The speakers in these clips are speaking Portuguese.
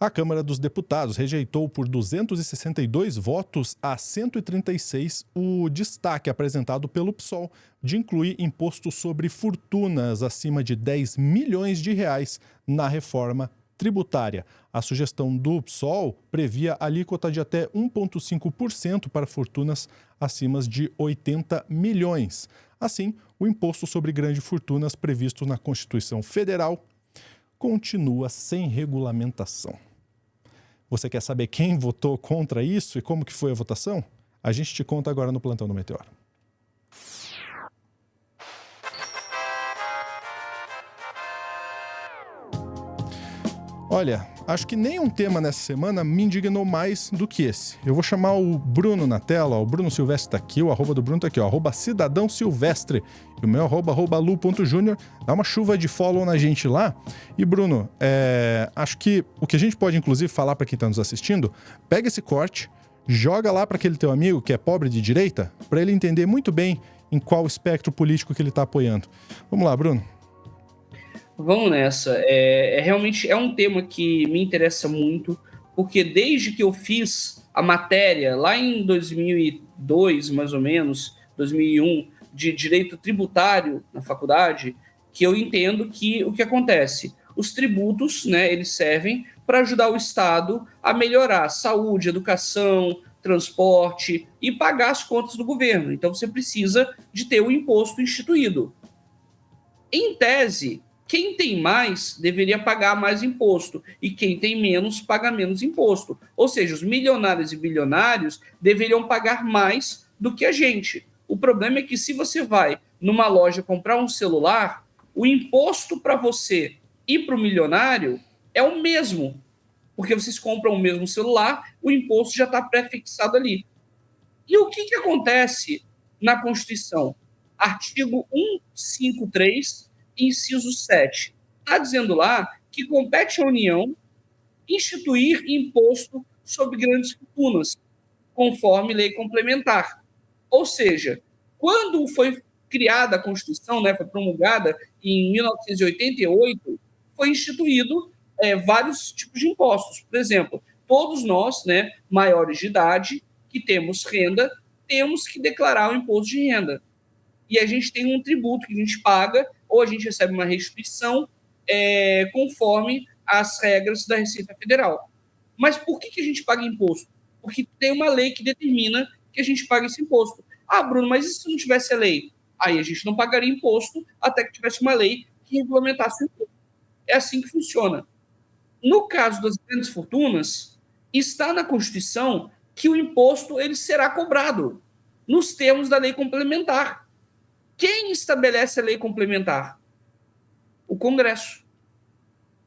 A Câmara dos Deputados rejeitou por 262 votos a 136 o destaque apresentado pelo PSOL de incluir imposto sobre fortunas acima de 10 milhões de reais na reforma tributária. A sugestão do PSOL previa alíquota de até 1,5% para fortunas acima de 80 milhões. Assim, o imposto sobre grandes fortunas previsto na Constituição Federal continua sem regulamentação. Você quer saber quem votou contra isso e como que foi a votação? A gente te conta agora no Plantão do Meteoro. Olha, acho que nenhum tema nessa semana me indignou mais do que esse. Eu vou chamar o Bruno na tela, ó, o Bruno Silvestre tá aqui, o arroba do Bruno tá aqui, ó, arroba Cidadão Silvestre. E o meu arroba lu.junior. Dá uma chuva de follow na gente lá. E Bruno, acho que o que a gente pode inclusive falar para quem tá nos assistindo, pega esse corte, joga lá para aquele teu amigo que é pobre de direita, para ele entender muito bem em qual espectro político que ele tá apoiando. Vamos lá, Bruno. Vamos nessa. Realmente é um tema que me interessa muito, porque desde que eu fiz a matéria, lá em 2002, mais ou menos, 2001, de direito tributário na faculdade, que eu entendo que o que acontece? Os tributos, né, eles servem para ajudar o Estado a melhorar saúde, educação, transporte e pagar as contas do governo. Então você precisa de ter o imposto instituído. Em tese, quem tem mais deveria pagar mais imposto e quem tem menos paga menos imposto. Ou seja, os milionários e bilionários deveriam pagar mais do que a gente. O problema é que se você vai numa loja comprar um celular, o imposto para você e para o milionário é o mesmo, porque vocês compram o mesmo celular, o imposto já está pré-fixado ali. E o que acontece na Constituição? Artigo 153, inciso 7. Está dizendo lá que compete à União instituir imposto sobre grandes fortunas, conforme lei complementar. Ou seja, quando foi criada a Constituição, né, foi promulgada em 1988, foi instituído vários tipos de impostos. Por exemplo, todos nós, né, maiores de idade, que temos renda, temos que declarar o imposto de renda. E a gente tem um tributo que a gente paga, ou a gente recebe uma restituição, conforme as regras da Receita Federal. Mas por que a gente paga imposto? Porque tem uma lei que determina que a gente paga esse imposto. Ah, Bruno, mas e se não tivesse a lei? Aí a gente não pagaria imposto até que tivesse uma lei que regulamentasse o imposto. É assim que funciona. No caso das grandes fortunas, está na Constituição que o imposto ele será cobrado nos termos da lei complementar. Quem estabelece a lei complementar? O Congresso.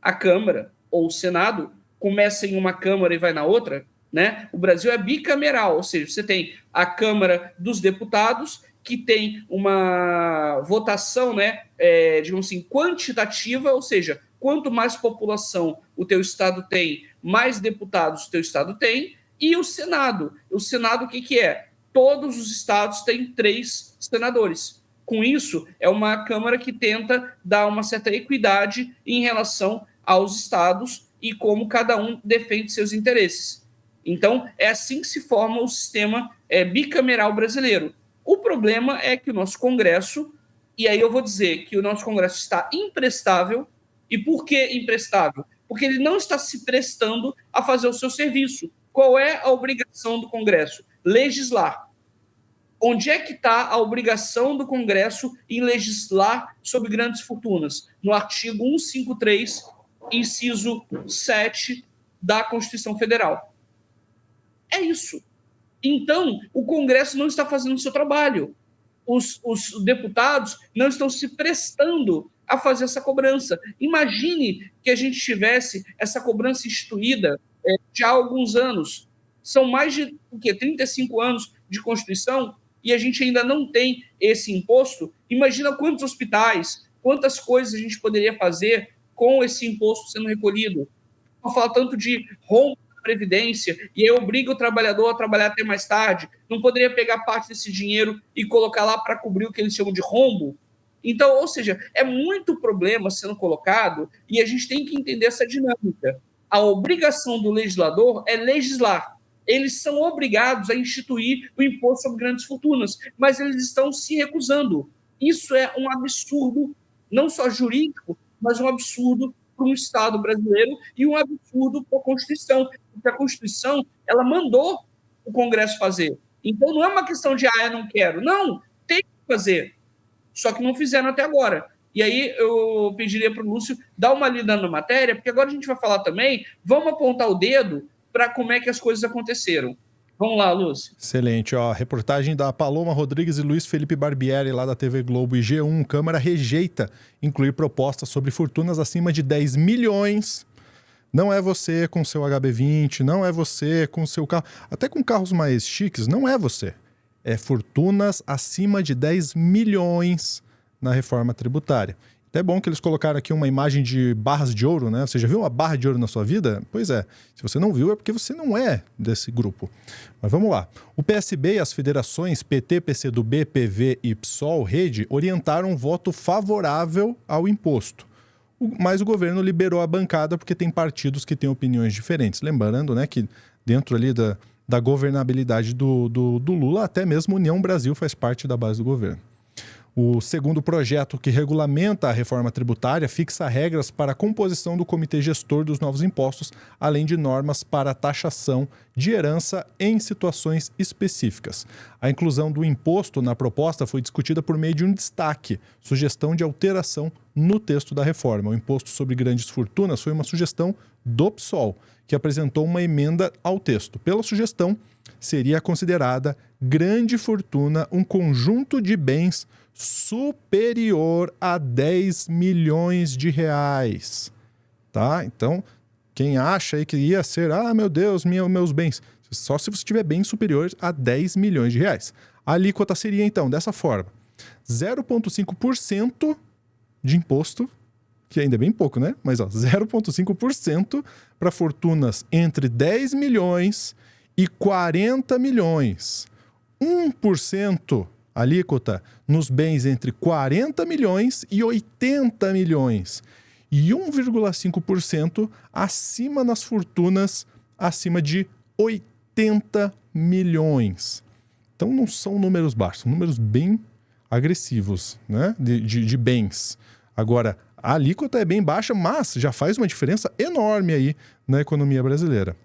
A Câmara ou o Senado começa em uma Câmara e vai na outra, né? O Brasil é bicameral, ou seja, você tem a Câmara dos Deputados, que tem uma votação, né, digamos assim, quantitativa, ou seja, quanto mais população o teu estado tem, mais deputados o teu estado tem, e o Senado. O Senado, o que é? Todos os estados têm 3 senadores. Com isso, é uma Câmara que tenta dar uma certa equidade em relação aos estados e como cada um defende seus interesses. Então, é assim que se forma o sistema bicameral brasileiro. O problema é que o nosso Congresso, e aí eu vou dizer que o nosso Congresso está imprestável. E por que imprestável? Porque ele não está se prestando a fazer o seu serviço. Qual é a obrigação do Congresso? Legislar. Onde é que está a obrigação do Congresso em legislar sobre grandes fortunas? No artigo 153, inciso 7 da Constituição Federal. É isso. Então, o Congresso não está fazendo o seu trabalho. Os deputados não estão se prestando a fazer essa cobrança. Imagine que a gente tivesse essa cobrança instituída já há alguns anos. São mais de 35 anos de Constituição e a gente ainda não tem esse imposto. Imagina quantos hospitais, quantas coisas a gente poderia fazer com esse imposto sendo recolhido. Não fala tanto de rombo da Previdência e aí obriga o trabalhador a trabalhar até mais tarde. Não poderia pegar parte desse dinheiro e colocar lá para cobrir o que eles chamam de rombo? Então, ou seja, é muito problema sendo colocado e a gente tem que entender essa dinâmica. A obrigação do legislador é legislar. Eles são obrigados a instituir o imposto sobre grandes fortunas, mas eles estão se recusando. Isso é um absurdo, não só jurídico, mas um absurdo para um Estado brasileiro e um absurdo para a Constituição, porque a Constituição ela mandou o Congresso fazer. Então não é uma questão de eu não quero. Não, tem que fazer. Só que não fizeram até agora. E aí eu pediria para o Lúcio dar uma lida na matéria, porque agora a gente vai falar também, vamos apontar o dedo para como é que as coisas aconteceram. Vamos lá, Lúcio. Excelente. Ó, reportagem da Paloma Rodrigues e Luiz Felipe Barbieri, lá da TV Globo e G1. Câmara rejeita incluir propostas sobre fortunas acima de 10 milhões. Não é você com seu HB20, não é você com seu carro... Até com carros mais chiques, não é você. É fortunas acima de 10 milhões na reforma tributária. Até é bom que eles colocaram aqui uma imagem de barras de ouro, né? Você já viu uma barra de ouro na sua vida? Pois é. Se você não viu, é porque você não é desse grupo. Mas vamos lá. O PSB e as federações PT, PCdoB, PV e PSOL, Rede, orientaram um voto favorável ao imposto. Mas o governo liberou a bancada porque tem partidos que têm opiniões diferentes. Lembrando, né, que dentro ali da governabilidade do Lula, até mesmo União Brasil faz parte da base do governo. O segundo projeto, que regulamenta a reforma tributária, fixa regras para a composição do comitê gestor dos novos impostos, além de normas para a taxação de herança em situações específicas. A inclusão do imposto na proposta foi discutida por meio de um destaque, sugestão de alteração no texto da reforma. O imposto sobre grandes fortunas foi uma sugestão do PSOL, que apresentou uma emenda ao texto. Pela sugestão, seria considerada grande fortuna um conjunto de bens superior a 10 milhões de reais. Tá? Então, quem acha aí que ia ser, meu Deus, meus bens, só se você tiver bens superiores a 10 milhões de reais. A alíquota seria, então, dessa forma: 0,5% de imposto, que ainda é bem pouco, né? Mas 0,5% para fortunas entre 10 milhões e 40 milhões. 1% alíquota nos bens entre 40 milhões e 80 milhões. E 1,5% acima nas fortunas acima de 80 milhões. Então não são números baixos, são números bem agressivos, né? de bens. Agora, a alíquota é bem baixa, mas já faz uma diferença enorme aí na economia brasileira.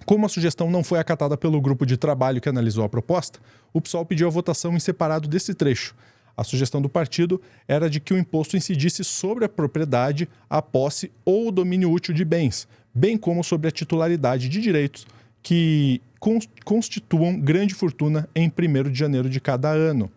Como a sugestão não foi acatada pelo grupo de trabalho que analisou a proposta, o PSOL pediu a votação em separado desse trecho. A sugestão do partido era de que o imposto incidisse sobre a propriedade, a posse ou o domínio útil de bens, bem como sobre a titularidade de direitos que constituam grande fortuna em 1º de janeiro de cada ano.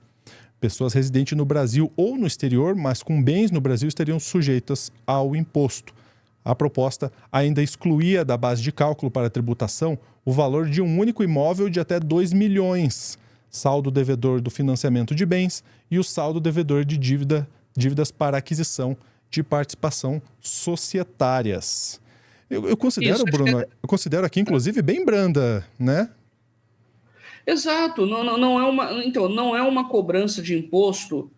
Pessoas residentes no Brasil ou no exterior, mas com bens no Brasil, estariam sujeitas ao imposto. A proposta ainda excluía da base de cálculo para a tributação o valor de um único imóvel de até 2 milhões, saldo devedor do financiamento de bens e o saldo devedor de dívidas para aquisição de participação societárias. Eu considero, Bruno, eu considero aqui, inclusive, bem branda, né? Exato, não é uma cobrança de imposto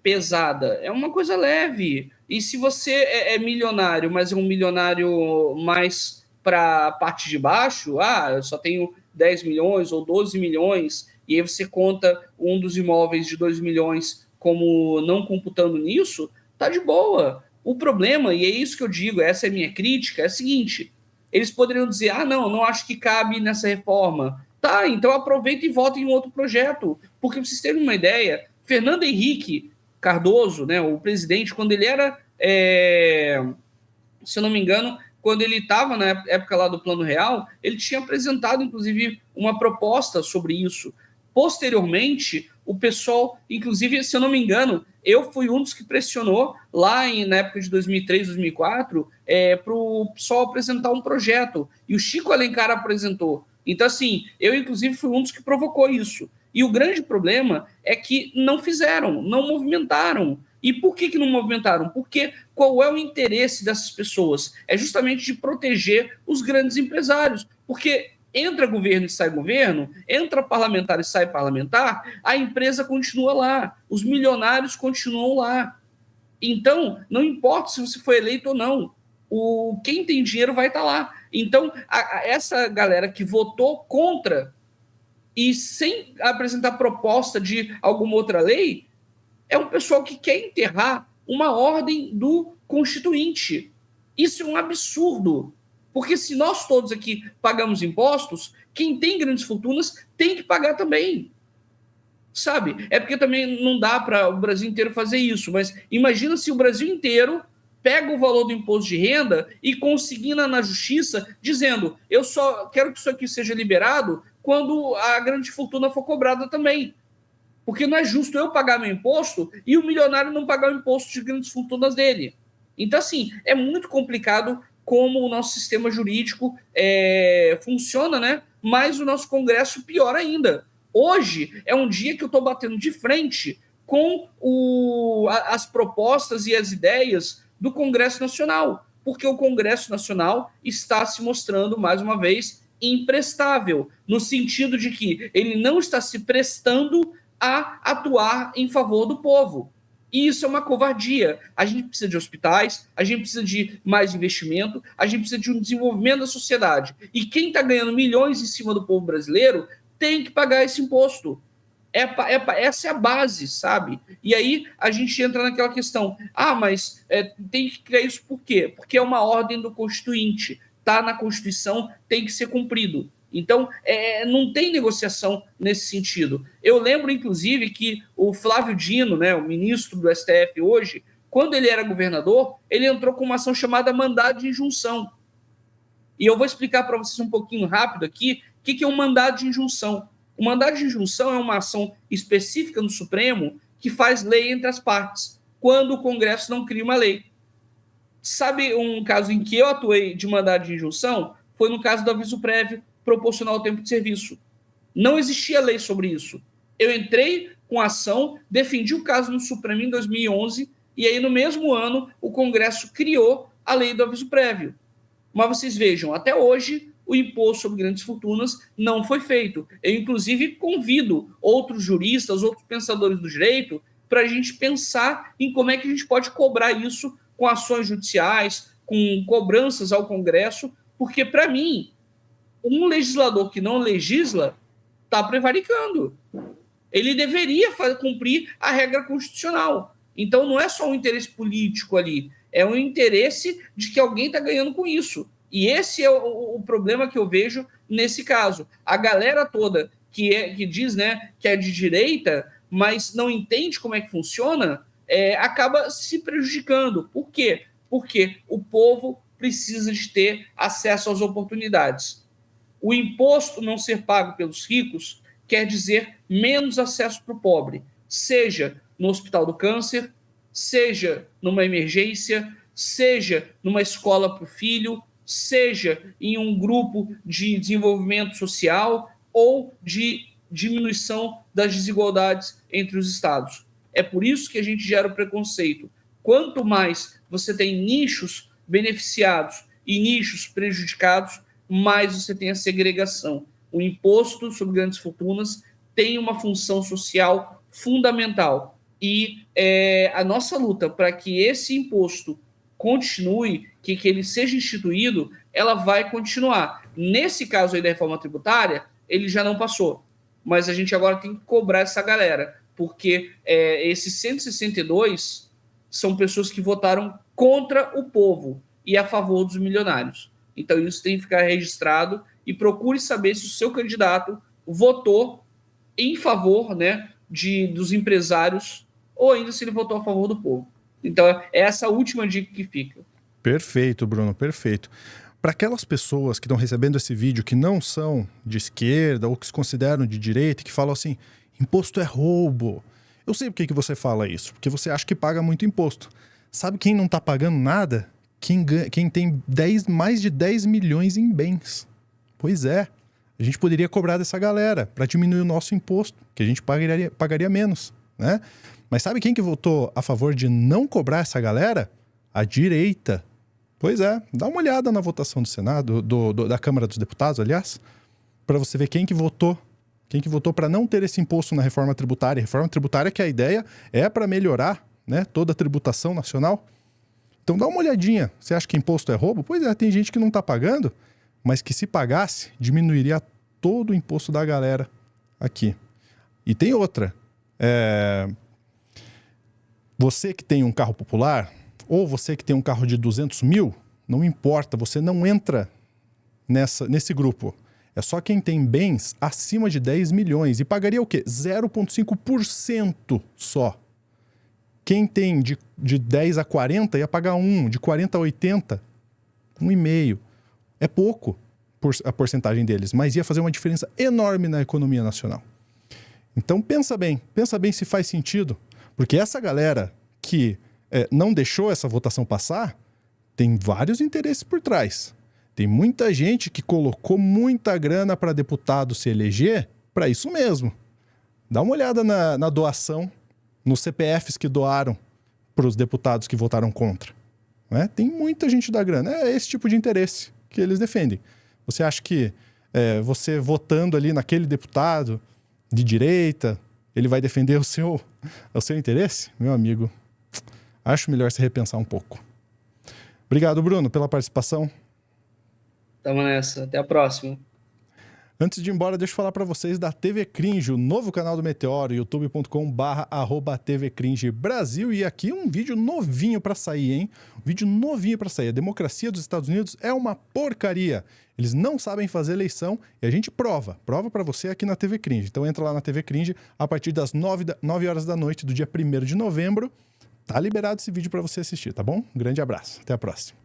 pesada, é uma coisa leve. E se você é milionário, mas é um milionário mais para a parte de baixo, eu só tenho 10 milhões ou 12 milhões, e aí você conta um dos imóveis de 2 milhões como não computando nisso, tá de boa. O problema, e é isso que eu digo, essa é a minha crítica, é a seguinte: eles poderiam dizer, não acho que cabe nessa reforma. Tá, então aproveita e vota em um outro projeto. Porque, pra vocês terem uma ideia, Fernando Henrique Cardoso, né, o presidente, quando ele era, se eu não me engano, quando ele estava na época lá do Plano Real, ele tinha apresentado, inclusive, uma proposta sobre isso. Posteriormente, o pessoal, inclusive, se eu não me engano, eu fui um dos que pressionou lá na época de 2003, 2004, para o pessoal apresentar um projeto. E o Chico Alencar apresentou. Então, assim, eu, inclusive, fui um dos que provocou isso. E o grande problema é que não fizeram, não movimentaram. E por que não movimentaram? Porque qual é o interesse dessas pessoas? É justamente de proteger os grandes empresários. Porque entra governo e sai governo, entra parlamentar e sai parlamentar, a empresa continua lá, os milionários continuam lá. Então, não importa se você foi eleito ou não, quem tem dinheiro vai estar lá. Então, essa galera que votou contra e sem apresentar proposta de alguma outra lei, é um pessoal que quer enterrar uma ordem do Constituinte. Isso é um absurdo. Porque se nós todos aqui pagamos impostos, quem tem grandes fortunas tem que pagar também. Sabe? É porque também não dá para o Brasil inteiro fazer isso, mas imagina se o Brasil inteiro pega o valor do imposto de renda e consigna na justiça dizendo: eu só quero que isso aqui seja liberado quando a grande fortuna for cobrada também. Porque não é justo eu pagar meu imposto e o milionário não pagar o imposto de grandes fortunas dele. Então, assim, é muito complicado como o nosso sistema jurídico funciona, né? Mas o nosso Congresso, pior ainda. Hoje é um dia que eu estou batendo de frente com as propostas e as ideias do Congresso Nacional, porque o Congresso Nacional está se mostrando, mais uma vez, imprestável, no sentido de que ele não está se prestando a atuar em favor do povo. E isso é uma covardia. A gente precisa de hospitais, a gente precisa de mais investimento, a gente precisa de um desenvolvimento da sociedade. E quem está ganhando milhões em cima do povo brasileiro tem que pagar esse imposto. Essa é a base, sabe? E aí a gente entra naquela questão: mas tem que criar isso por quê? Porque é uma ordem do Constituinte, está na Constituição, tem que ser cumprido. Então, não tem negociação nesse sentido. Eu lembro, inclusive, que o Flávio Dino, né, o ministro do STF hoje, quando ele era governador, ele entrou com uma ação chamada mandado de injunção. E eu vou explicar para vocês um pouquinho rápido aqui o que é um mandado de injunção. O mandado de injunção é uma ação específica no Supremo que faz lei entre as partes, quando o Congresso não cria uma lei. Sabe um caso em que eu atuei de mandado de injunção? Foi no caso do aviso prévio proporcional ao tempo de serviço. Não existia lei sobre isso. Eu entrei com a ação, defendi o caso no Supremo em 2011, e aí no mesmo ano o Congresso criou a lei do aviso prévio. Mas vocês vejam, até hoje o imposto sobre grandes fortunas não foi feito. Eu, inclusive, convido outros juristas, outros pensadores do direito, para a gente pensar em como é que a gente pode cobrar isso com ações judiciais, com cobranças ao Congresso, porque, para mim, um legislador que não legisla está prevaricando. Ele deveria cumprir a regra constitucional. Então, não é só um interesse político ali, é um interesse de que alguém está ganhando com isso. E esse é o problema que eu vejo nesse caso. A galera toda que diz, né, que é de direita, mas não entende como é que funciona, acaba se prejudicando. Por quê? Porque o povo precisa de ter acesso às oportunidades. O imposto não ser pago pelos ricos quer dizer menos acesso para o pobre, seja no Hospital do Câncer, seja numa emergência, seja numa escola para o filho, seja em um grupo de desenvolvimento social ou de diminuição das desigualdades entre os estados. É por isso que a gente gera o preconceito. Quanto mais você tem nichos beneficiados e nichos prejudicados, mais você tem a segregação. O imposto sobre grandes fortunas tem uma função social fundamental. E a nossa luta para que esse imposto continue, que ele seja instituído, ela vai continuar. Nesse caso aí da reforma tributária, ele já não passou. Mas a gente agora tem que cobrar essa galera, porque esses 162 são pessoas que votaram contra o povo e a favor dos milionários. Então isso tem que ficar registrado e procure saber se o seu candidato votou em favor, né, dos empresários ou ainda se ele votou a favor do povo. Então é essa última dica que fica. Perfeito, Bruno, perfeito. Para aquelas pessoas que estão recebendo esse vídeo que não são de esquerda ou que se consideram de direita e que falam assim, imposto é roubo. Eu sei por que você fala isso, porque você acha que paga muito imposto. Sabe quem não está pagando nada? Quem tem mais de 10 milhões em bens. Pois é, a gente poderia cobrar dessa galera para diminuir o nosso imposto, que a gente pagaria menos, né? Mas sabe quem que votou a favor de não cobrar essa galera? A direita. Pois é, dá uma olhada na votação do Senado, da Câmara dos Deputados, aliás, para você ver quem que votou para não ter esse imposto na reforma tributária. Reforma tributária que a ideia é para melhorar, né, toda a tributação nacional. Então dá uma olhadinha. Você acha que imposto é roubo? Pois é, tem gente que não está pagando, mas que se pagasse, diminuiria todo o imposto da galera aqui. E tem outra. Você que tem um carro popular, ou você que tem um carro de 200 mil, não importa, você não entra nesse grupo. É só quem tem bens acima de 10 milhões. E pagaria o quê? 0,5% só. Quem tem de 10 a 40 ia pagar 1, de 40 a 80, 1,5. É pouco a porcentagem deles, mas ia fazer uma diferença enorme na economia nacional. Então pensa bem se faz sentido, porque essa galera que não deixou essa votação passar, tem vários interesses por trás. Tem muita gente que colocou muita grana para deputado se eleger para isso mesmo. Dá uma olhada na doação, nos CPFs que doaram para os deputados que votaram contra. Né? Tem muita gente da grana. É esse tipo de interesse que eles defendem. Você acha que você votando ali naquele deputado de direita, ele vai defender o seu interesse? Meu amigo, acho melhor se repensar um pouco. Obrigado, Bruno, pela participação. Tamo nessa. Até a próxima. Antes de ir embora, deixa eu falar para vocês da TV Cringe, o novo canal do Meteoro, youtube.com/tvcringe Brasil. E aqui um vídeo novinho para sair, hein? Um vídeo novinho para sair. A democracia dos Estados Unidos é uma porcaria. Eles não sabem fazer eleição e a gente prova para você aqui na TV Cringe. Então entra lá na TV Cringe a partir das 9 horas da noite do dia 1º de novembro. Tá liberado esse vídeo para você assistir, tá bom? Um grande abraço. Até a próxima.